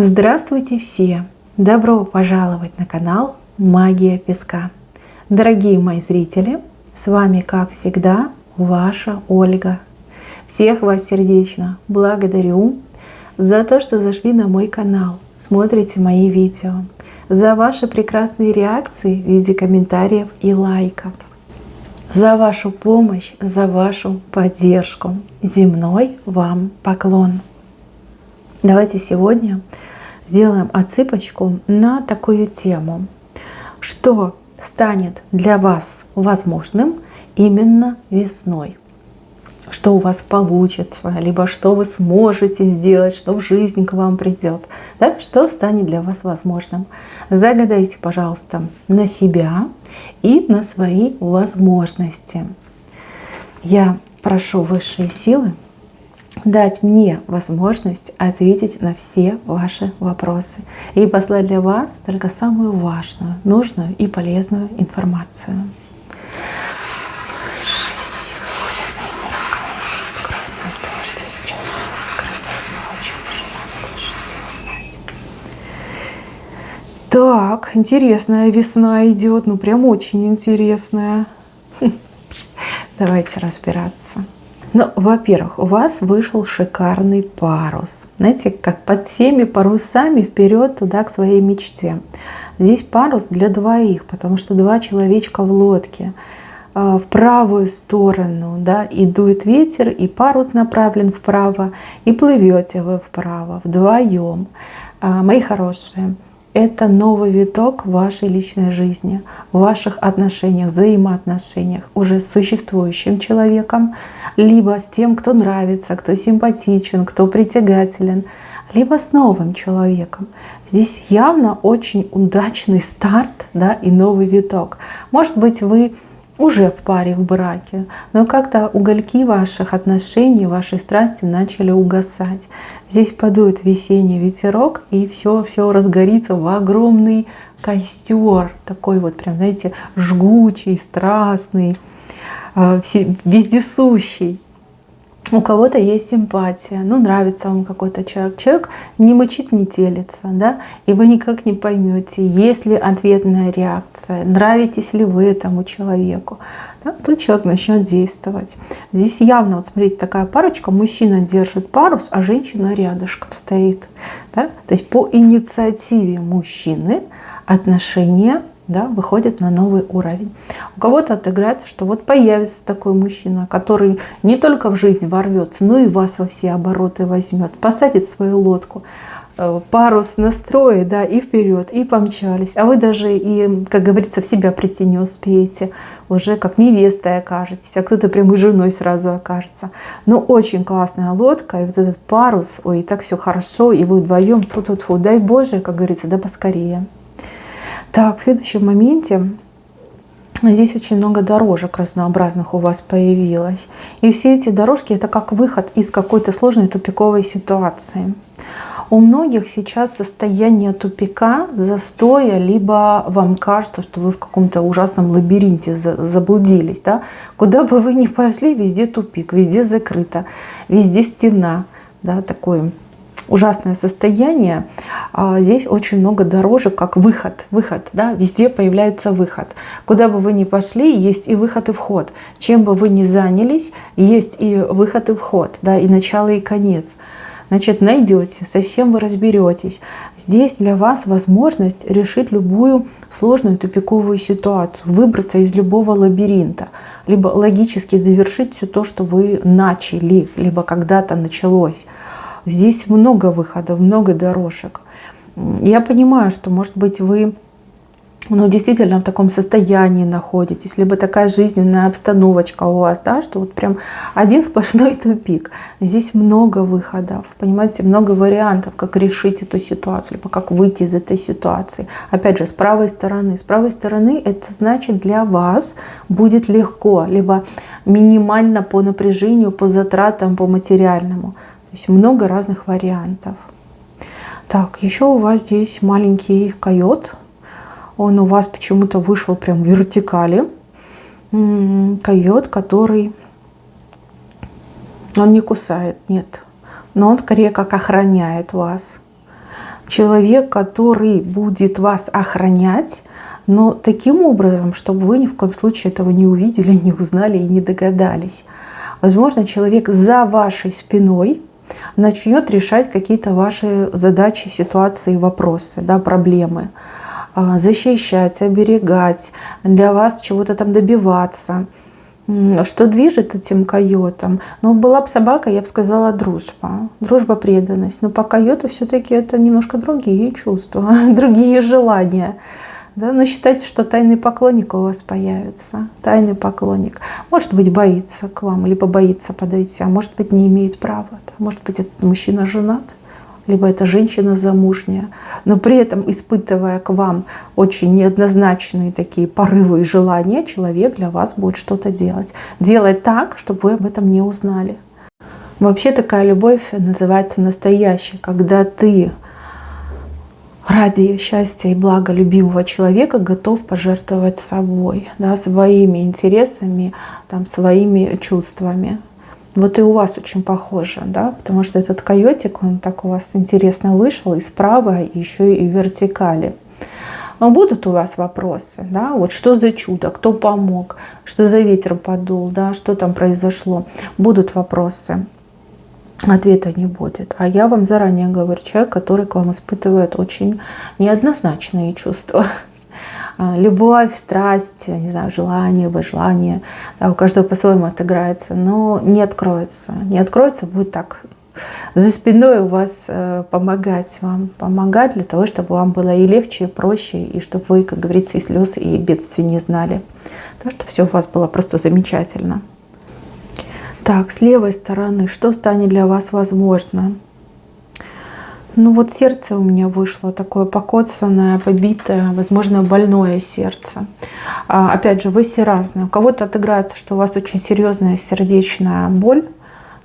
Здравствуйте все! Добро пожаловать на канал Магия Песка. Дорогие мои зрители, с вами, как всегда, ваша Ольга. Всех вас сердечно благодарю за то, что зашли на мой канал, смотрите мои видео, за ваши прекрасные реакции в виде комментариев и лайков, за вашу помощь, за вашу поддержку. Земной вам поклон! Давайте сегодня сделаем отсыпочку на такую тему, что станет для вас возможным именно весной, что у вас получится, либо что вы сможете сделать, что в жизнь к вам придет, да? Что станет для вас возможным. Загадайте, пожалуйста, на себя и на свои возможности. Я прошу высшие силы дать мне возможность ответить на все ваши вопросы и послать для вас только самую важную, нужную и полезную информацию. Так, интересная весна идет, ну прям очень интересная. Давайте разбираться. Ну, во-первых, у вас вышел шикарный парус. Знаете, как под всеми парусами вперед туда к своей мечте. Здесь парус для двоих, потому что два человечка в лодке. В правую сторону, да, и дует ветер, и парус направлен вправо, и плывете вы вправо, вдвоем. Мои хорошие, это новый виток в вашей личной жизни, в ваших отношениях, взаимоотношениях уже с существующим человеком, либо с тем, кто нравится, кто симпатичен, кто притягателен, либо с новым человеком. Здесь явно очень удачный старт, да, и новый виток. Может быть, вы уже в паре, в браке, но как-то угольки ваших отношений, вашей страсти начали угасать. Здесь подует весенний ветерок, и все разгорится в огромный костер, такой вот прям, знаете, жгучий, страстный, вездесущий. У кого-то есть симпатия, ну нравится вам какой-то человек. Человек не мычит, не телится, да, и вы никак не поймете, есть ли ответная реакция, нравитесь ли вы этому человеку. Да, тут человек начнет действовать. Здесь явно, вот смотрите, такая парочка, мужчина держит парус, а женщина рядышком стоит. Да? То есть по инициативе мужчины отношения, да, выходит на новый уровень. У кого-то отыграется, что вот появится такой мужчина, который не только в жизнь ворвется, но и вас во все обороты возьмет, посадит в свою лодку, парус настроит, да, и вперед, и помчались. А вы даже и, как говорится, в себя прийти не успеете, уже как невестой окажетесь, а кто-то прям и женой сразу окажется. Но очень классная лодка, и вот этот парус, ой, и так все хорошо, и вы вдвоем, фу-фу-фу, дай Боже, как говорится, да поскорее. Так, в следующем моменте здесь очень много дорожек разнообразных у вас появилось. И все эти дорожки — это как выход из какой-то сложной тупиковой ситуации. У многих сейчас состояние тупика, застоя, либо вам кажется, что вы в каком-то ужасном лабиринте заблудились. Да? Куда бы вы ни пошли, везде тупик, везде закрыто, везде стена. Да, такое ужасное состояние. Здесь очень много дорожек, как выход, да, везде появляется выход. Куда бы вы ни пошли, есть и выход, и вход. Чем бы вы ни занялись, есть и выход, и вход, да, и начало, и конец. Значит, найдете, совсем вы разберетесь. Здесь для вас возможность решить любую сложную тупиковую ситуацию, выбраться из любого лабиринта, либо логически завершить все то, что вы начали, либо когда-то началось. Здесь много выходов, много дорожек. Я понимаю, что, может быть, вы действительно в таком состоянии находитесь, либо такая жизненная обстановочка у вас, да, что вот прям один сплошной тупик. Здесь много выходов, понимаете, много вариантов, как решить эту ситуацию, либо как выйти из этой ситуации. Опять же, с правой стороны. С правой стороны это значит, для вас будет легко, либо минимально по напряжению, по затратам, по материальному. То есть много разных вариантов. Так, еще у вас здесь маленький койот. Он у вас почему-то вышел прям в вертикали. Койот, который... Он не кусает, нет. Но он скорее как охраняет вас. Человек, который будет вас охранять, но таким образом, чтобы вы ни в коем случае этого не увидели, не узнали и не догадались. Возможно, человек за вашей спиной начнет решать какие-то ваши задачи, ситуации, вопросы, да, проблемы. Защищать, оберегать, для вас чего-то там добиваться. Что движет этим койотом? Ну, была бы собака, я бы сказала, дружба. Дружба, преданность. Но по койоту все-таки это немножко другие чувства, другие желания. Да? Но считайте, что тайный поклонник у вас появится. Тайный поклонник. Может быть, боится к вам, либо боится подойти, а может быть, не имеет права. Может быть, этот мужчина женат, либо это женщина замужняя, но при этом, испытывая к вам очень неоднозначные такие порывы и желания, человек для вас будет что-то делать. Делать так, чтобы вы об этом не узнали. Вообще такая любовь называется настоящей, когда ты ради счастья и блага любимого человека готов пожертвовать собой, да, своими интересами, там, своими чувствами. Вот и у вас очень похоже, да, потому что этот койотик, он так у вас интересно вышел и справа, и еще и в вертикали. Но будут у вас вопросы, да, вот что за чудо, кто помог, что за ветер подул, да, что там произошло. Будут вопросы, ответа не будет. А я вам заранее говорю, человек, который к вам испытывает очень неоднозначные чувства. Любовь, страсть, не знаю, желание, возжелание. Да, у каждого по-своему отыграется, но не откроется. Не откроется, будет так за спиной у вас помогать вам. Помогать для того, чтобы вам было и легче, и проще, и чтобы вы, как говорится, и слез, и бедствий не знали. То, чтобы все у вас было просто замечательно. Так, с левой стороны, что станет для вас возможно? Ну вот сердце у меня вышло такое покоцанное, побитое, возможно, больное сердце. Опять же, вы все разные. У кого-то отыграется, что у вас очень серьезная сердечная боль,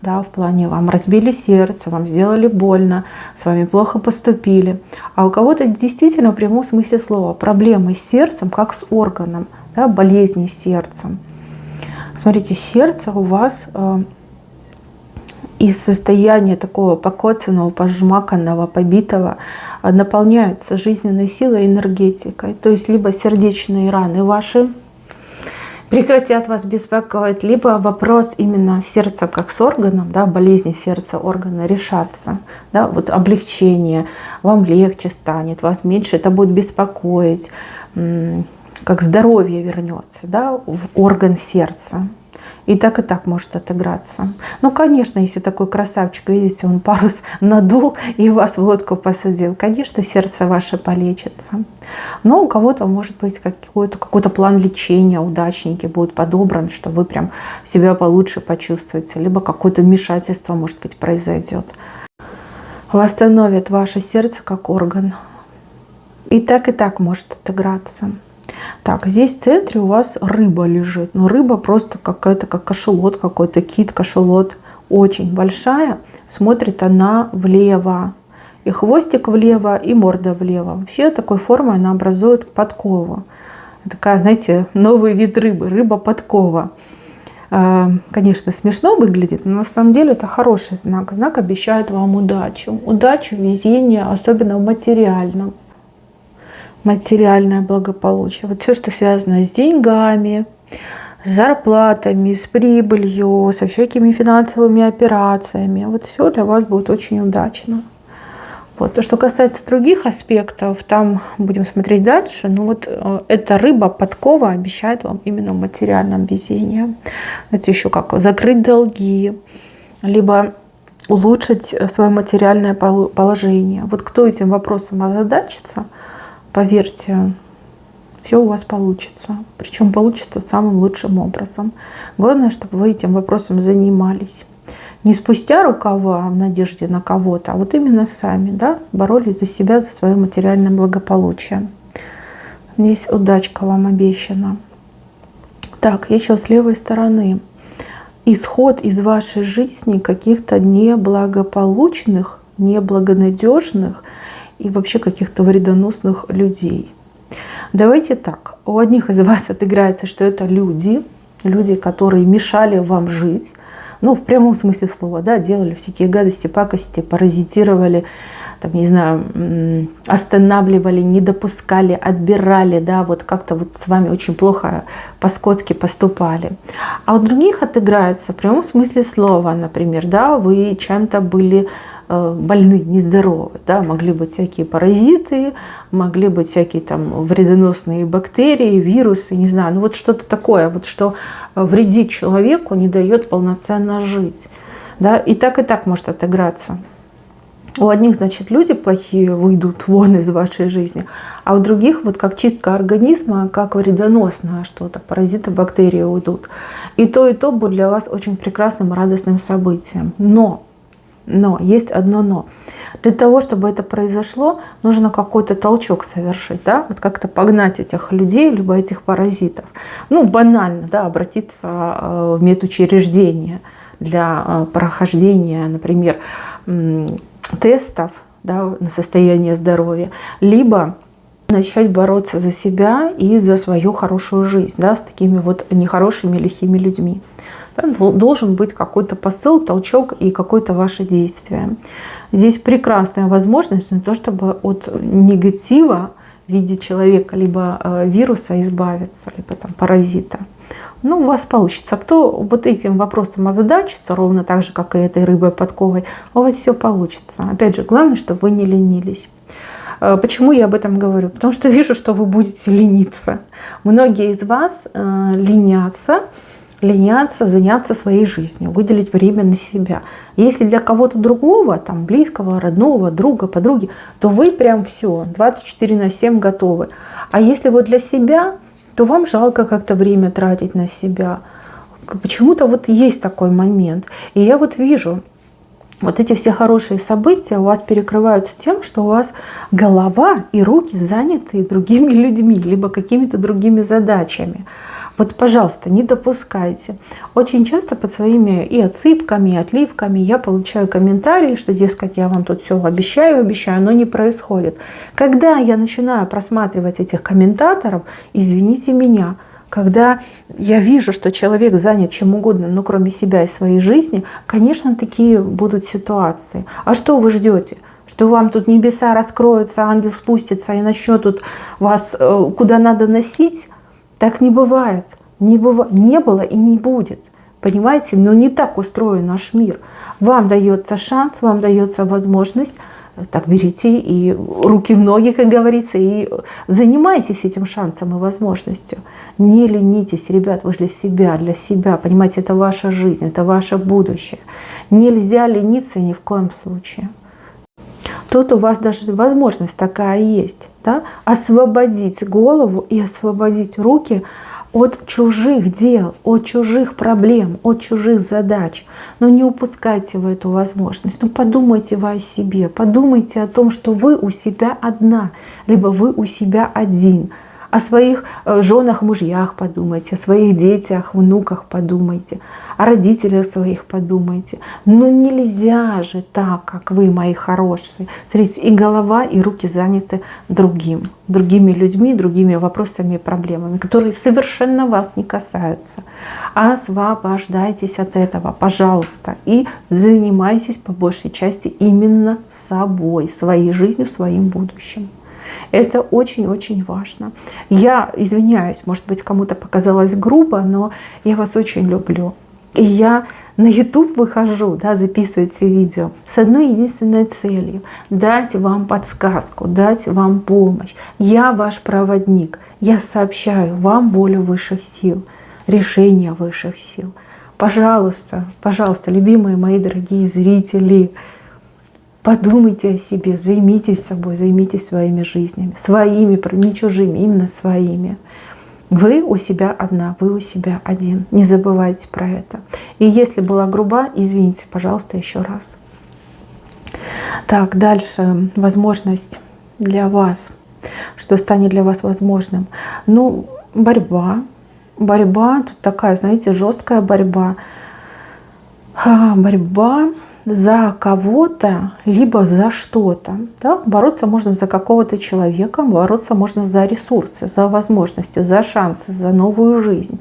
да, в плане вам разбили сердце, вам сделали больно, с вами плохо поступили. А у кого-то действительно в прямом смысле слова проблемы с сердцем, как с органом, да, болезни с сердцем. Смотрите, сердце у вас из состояния такого покоцанного, пожмаканного, побитого наполняются жизненной силой и энергетикой. То есть либо сердечные раны ваши прекратят вас беспокоить, либо вопрос именно сердца как с органом, да, болезни сердца органа решаться. Да, вот облегчение, вам легче станет, вас меньше это будет беспокоить, как здоровье вернется, да, в орган сердца. И так может отыграться. Ну, конечно, если такой красавчик, видите, он парус надул и вас в лодку посадил, конечно, сердце ваше полечится. Но у кого-то, может быть, какой-то план лечения, удачники будут подобран, что вы прям себя получше почувствуете, либо какое-то вмешательство, может быть, произойдет. Восстановит ваше сердце как орган. И так может отыграться. Так, здесь в центре у вас рыба лежит. Но рыба просто какая-то, как кашалот какой-то, кит-кашалот. Очень большая. Смотрит она влево. И хвостик влево, и морда влево. Вообще такой формой она образует подкову. Такая, знаете, новый вид рыбы. Рыба-подкова. Конечно, смешно выглядит, но на самом деле это хороший знак. Знак обещает вам удачу. Удачу, везение, особенно в материальном. Материальное благополучие. Вот все, что связано с деньгами, с зарплатами, с прибылью, со всякими финансовыми операциями. Вот все для вас будет очень удачно. Вот. То, что касается других аспектов, там будем смотреть дальше. Но вот эта рыба-подкова обещает вам именно в материальном везении. Это еще как закрыть долги, либо улучшить свое материальное положение. Вот кто этим вопросом озадачится, поверьте, все у вас получится. Причем получится самым лучшим образом. Главное, чтобы вы этим вопросом занимались. Не спустя рукава в надежде на кого-то, а вот именно сами, да, боролись за себя, за свое материальное благополучие. Здесь удачка вам обещана. Так, еще с левой стороны. Исход из вашей жизни каких-то неблагополучных, неблагонадежных и вообще каких-то вредоносных людей. Давайте так, у одних из вас отыграется, что это люди, которые мешали вам жить, ну, в прямом смысле слова, да, делали всякие гадости, пакости, паразитировали, там, не знаю, останавливали, не допускали, отбирали, да, вот как-то вот с вами очень плохо по-скотски поступали. А у других отыграется в прямом смысле слова, например, да, вы чем-то были больны, нездоровы, да, могли быть всякие паразиты, могли быть всякие там вредоносные бактерии, вирусы, не знаю, ну вот что-то такое, вот что вредит человеку, не дает полноценно жить, да, и так может отыграться. У одних, значит, люди плохие выйдут вон из вашей жизни, а у других вот как чистка организма, как вредоносное что-то, паразиты, бактерии уйдут. И то будет для вас очень прекрасным, радостным событием. Но, есть одно но. Для того, чтобы это произошло, нужно какой-то толчок совершить, да, вот как-то погнать этих людей, либо этих паразитов. Ну, банально, да, обратиться в медучреждение для прохождения, например, тестов, да, на состояние здоровья, либо начать бороться за себя и за свою хорошую жизнь, да, с такими вот нехорошими, лихими людьми. Должен быть какой-то посыл, толчок и какое-то ваше действие. Здесь прекрасная возможность на то, чтобы от негатива в виде человека либо вируса избавиться, либо там паразита. Ну, у вас получится. Кто вот этим вопросом озадачится, ровно так же, как и этой рыбой подковой, у вас все получится. Опять же, главное, чтобы вы не ленились. Почему я об этом говорю? Потому что вижу, что вы будете лениться. Многие из вас ленятся заняться своей жизнью, выделить время на себя. Если для кого-то другого, там, близкого, родного, друга, подруги, то вы прям все, 24/7 готовы. А если вы для себя, то вам жалко как-то время тратить на себя. Почему-то вот есть такой момент. И я вот вижу, вот эти все хорошие события у вас перекрываются тем, что у вас голова и руки заняты другими людьми, либо какими-то другими задачами. Вот, пожалуйста, не допускайте. Очень часто под своими и отсыпками, и отливками я получаю комментарии, что, дескать, я вам тут все обещаю, но не происходит. Когда я начинаю просматривать этих комментаторов, извините меня, когда я вижу, что человек занят чем угодно, но кроме себя и своей жизни, конечно, такие будут ситуации. А что вы ждете? Что вам тут небеса раскроются, ангел спустится и начнет тут вас куда надо носить? Так не бывает. Не было и не будет. Понимаете? Но не так устроен наш мир. Вам дается шанс, вам дается возможность. Так берите и руки в ноги, как говорится, и занимайтесь этим шансом и возможностью. Не ленитесь, ребят, вы для себя. Понимаете, это ваша жизнь, это ваше будущее. Нельзя лениться ни в коем случае. Тут у вас даже возможность такая есть, да? Освободить голову и освободить руки от чужих дел, от чужих проблем, от чужих задач. Но не упускайте вы эту возможность. Ну, подумайте вы о себе, подумайте о том, что вы у себя одна, либо вы у себя один. О своих женах, мужьях подумайте, о своих детях, внуках подумайте, о родителях своих подумайте. Но нельзя же так, как вы, мои хорошие. Смотрите, и голова, и руки заняты другими людьми, другими вопросами и проблемами, которые совершенно вас не касаются. Освобождайтесь от этого, пожалуйста, и занимайтесь по большей части именно собой, своей жизнью, своим будущим. Это очень-очень важно. Я извиняюсь, может быть, кому-то показалось грубо, но я вас очень люблю. И я на YouTube выхожу, да, записывать все видео с одной единственной целью – дать вам подсказку, дать вам помощь. Я ваш проводник. Я сообщаю вам волю высших сил, решения высших сил. Пожалуйста, пожалуйста, любимые мои дорогие зрители, подумайте о себе, займитесь собой, займитесь своими жизнями, своими, не чужими, именно своими. Вы у себя одна, вы у себя один. Не забывайте про это. И если была груба, извините, пожалуйста, еще раз. Так, дальше возможность для вас. Что станет для вас возможным? Ну, борьба. Борьба, тут такая, знаете, жесткая борьба. Борьба за кого-то, либо за что-то. Да? Бороться можно за какого-то человека, бороться можно за ресурсы, за возможности, за шансы, за новую жизнь.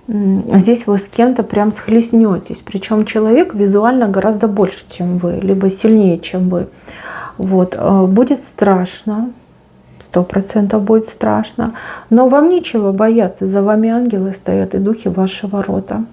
Здесь вы с кем-то прям схлестнетесь. Причем человек визуально гораздо больше, чем вы, либо сильнее, чем вы. Вот. Будет страшно, 100% будет страшно, но вам нечего бояться, за вами ангелы стоят и духи вашего рода.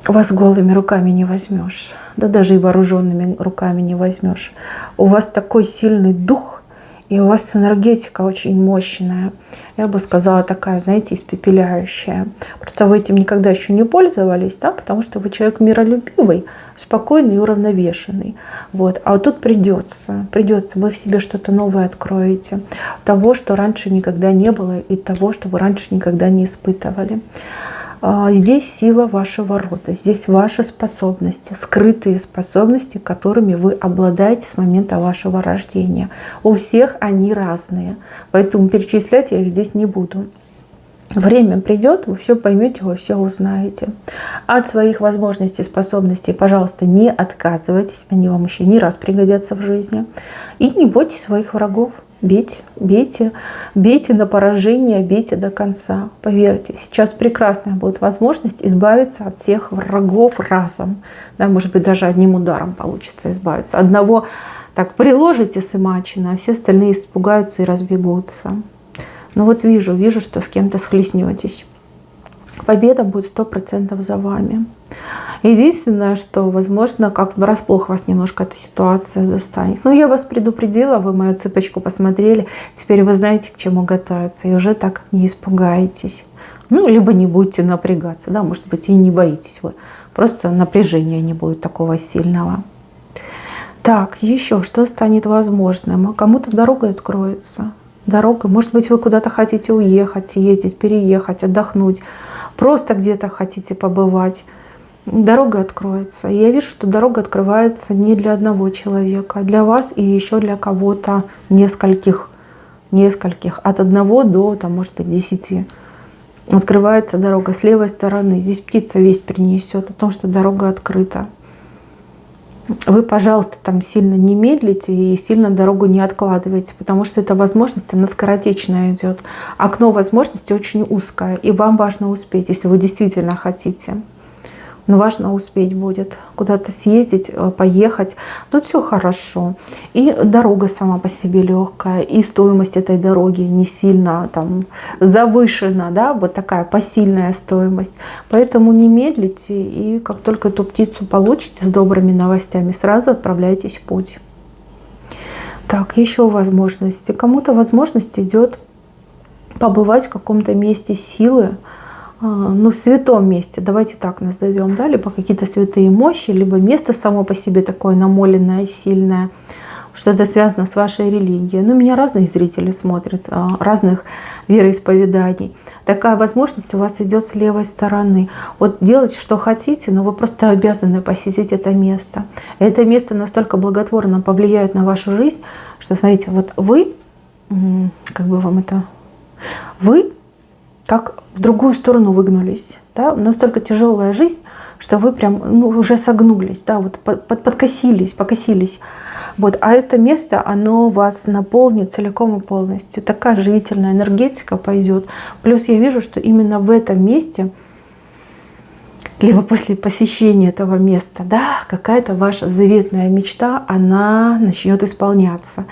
Вас голыми руками не возьмешь, да даже и вооруженными руками не возьмешь. У вас такой сильный дух, и у вас энергетика очень мощная. Я бы сказала, такая, знаете, испепеляющая. Просто вы этим никогда еще не пользовались, да, потому что вы человек миролюбивый, спокойный и уравновешенный. Вот. А вот тут придется, вы в себе что-то новое откроете. Того, что раньше никогда не было, и того, что вы раньше никогда не испытывали. Здесь сила вашего рода, здесь ваши способности, скрытые способности, которыми вы обладаете с момента вашего рождения. У всех они разные, поэтому перечислять я их здесь не буду. Время придет, вы все поймете, вы все узнаете. От своих возможностей, способностей, пожалуйста, не отказывайтесь, они вам еще не раз пригодятся в жизни. И не бойтесь своих врагов. Бейте, бейте, бейте на поражение, бейте до конца. Поверьте, сейчас прекрасная будет возможность избавиться от всех врагов разом. Да, может быть, даже одним ударом получится избавиться. Одного так приложите смачно, а все остальные испугаются и разбегутся. Но вот вижу, что с кем-то схлестнетесь. Победа будет 100% за вами. Единственное, что, возможно, как врасплох вас немножко эта ситуация застанет. Но я вас предупредила, вы мою цепочку посмотрели, теперь вы знаете, к чему готовиться, и уже так не испугаетесь. Ну, либо не будете напрягаться, да, может быть, и не боитесь вы. Просто напряжения не будет такого сильного. Так, еще что станет возможным? Кому-то дорога откроется. Дорога, может быть, вы куда-то хотите уехать, съездить, переехать, отдохнуть. Просто где-то хотите побывать. Дорога откроется. И я вижу, что дорога открывается не для одного человека, а для вас и еще для кого-то нескольких. От 1 до, там, может быть, 10. Открывается дорога с левой стороны. Здесь птица весть принесет о том, что дорога открыта. Вы, пожалуйста, там сильно не медлите и сильно дорогу не откладывайте, потому что эта возможность, она скоротечная идет. Окно возможности очень узкое, и вам важно успеть, если вы действительно хотите. Но важно успеть будет куда-то съездить, поехать. Тут все хорошо. И дорога сама по себе легкая, и стоимость этой дороги не сильно там завышена, да, вот такая посильная стоимость. Поэтому не медлите, и как только эту птицу получите с добрыми новостями, сразу отправляйтесь в путь. Так, еще возможности. Кому-то возможность идет побывать в каком-то месте силы, ну, в святом месте, давайте так назовем, да, либо какие-то святые мощи, либо место само по себе такое намоленное, сильное, что-то связано с вашей религией. Ну, меня разные зрители смотрят, разных вероисповеданий. Такая возможность у вас идет с левой стороны. Вот делайте, что хотите, но вы просто обязаны посетить это место. Это место настолько благотворно повлияет на вашу жизнь, что, смотрите, вот вы, как бы вам это, вы как в другую сторону выгнулись. Да? Настолько тяжелая жизнь, что вы прям уже согнулись, да? Вот покосились. Вот. А это место, оно вас наполнит целиком и полностью. Такая живительная энергетика пойдет. Плюс я вижу, что именно в этом месте, либо после посещения этого места, да, какая-то ваша заветная мечта, она начнет исполняться.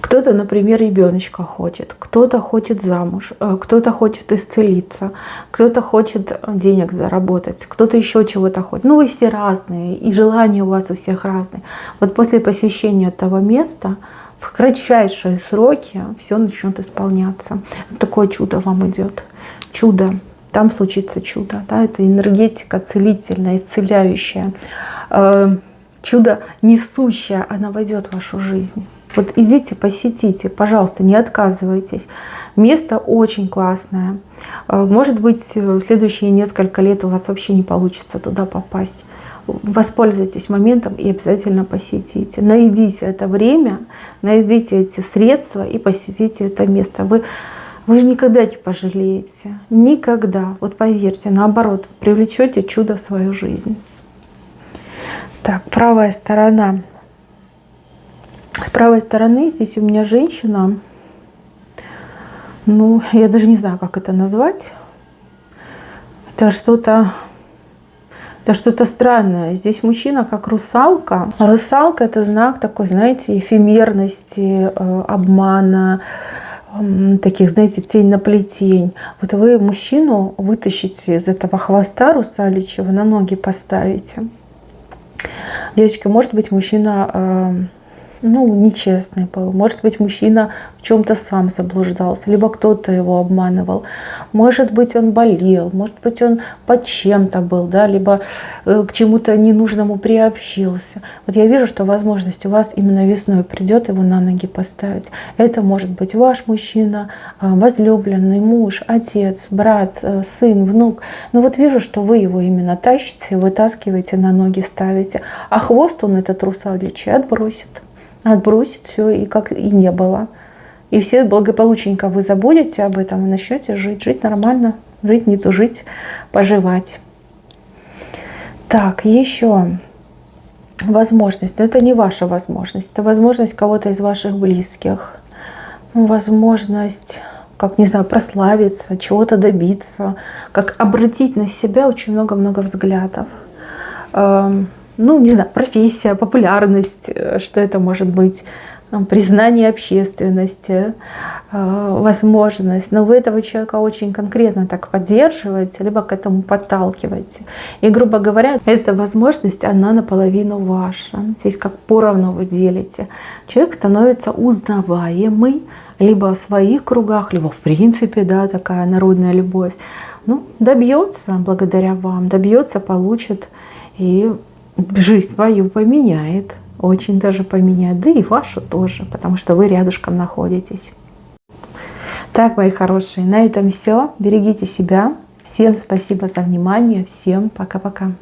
Кто-то, например, ребеночка хочет, кто-то хочет замуж, кто-то хочет исцелиться, кто-то хочет денег заработать, кто-то еще чего-то хочет. Ну, вы все разные, и желания у вас у всех разные. Вот после посещения этого места в кратчайшие сроки все начнет исполняться. Такое чудо вам идет. Чудо. Там случится чудо. Да? Это энергетика целительная, исцеляющая. Чудо несущее, она войдет в вашу жизнь. Вот идите, посетите, пожалуйста, не отказывайтесь. Место очень классное. Может быть, в следующие несколько лет у вас вообще не получится туда попасть. Воспользуйтесь моментом и обязательно посетите. Найдите это время, найдите эти средства и посетите это место. Вы же никогда не пожалеете. Никогда. Вот поверьте, наоборот, привлечете чудо в свою жизнь. Так, правая сторона. С правой стороны здесь у меня женщина, ну, я даже не знаю, как это назвать. Это что-то Это что-то странное. Здесь мужчина как русалка. А русалка — это знак такой, знаете, эфемерности, обмана, таких, знаете, тень на плетень. Вот вы мужчину вытащите из этого хвоста русаличьего, на ноги поставите. Девочки, может быть, мужчина нечестный был. Может быть, мужчина в чем-то сам заблуждался, либо кто-то его обманывал. Может быть, он болел, может быть, он под чем-то был, да, либо к чему-то ненужному приобщился. Вот я вижу, что возможность у вас именно весной придет его на ноги поставить. Это может быть ваш мужчина, возлюбленный, муж, отец, брат, сын, внук. Но вот вижу, что вы его именно тащите, вытаскиваете, на ноги ставите, а хвост он, этот русаличий, отбросит все, и как и не было. И все благополучненько вы забудете об этом и начнете жить нормально, жить, не тужить, поживать. Так, еще возможность. Но это не ваша возможность, это возможность кого-то из ваших близких. Возможность, как, не знаю, прославиться, чего-то добиться, как обратить на себя очень много-много взглядов. Не знаю, профессия, популярность, что это может быть, признание общественности, возможность. Но вы этого человека очень конкретно так поддерживаете, либо к этому подталкиваете. И, грубо говоря, эта возможность, она наполовину ваша. Здесь как поровну вы делите. Человек становится узнаваемый, либо в своих кругах, либо в принципе, да, такая народная любовь. Добьется благодаря вам, добьется, получит, и жизнь свою поменяет, очень даже поменяет, да и вашу тоже, потому что вы рядышком находитесь. Так, мои хорошие, на этом все. Берегите себя. Всем спасибо за внимание. Всем пока-пока.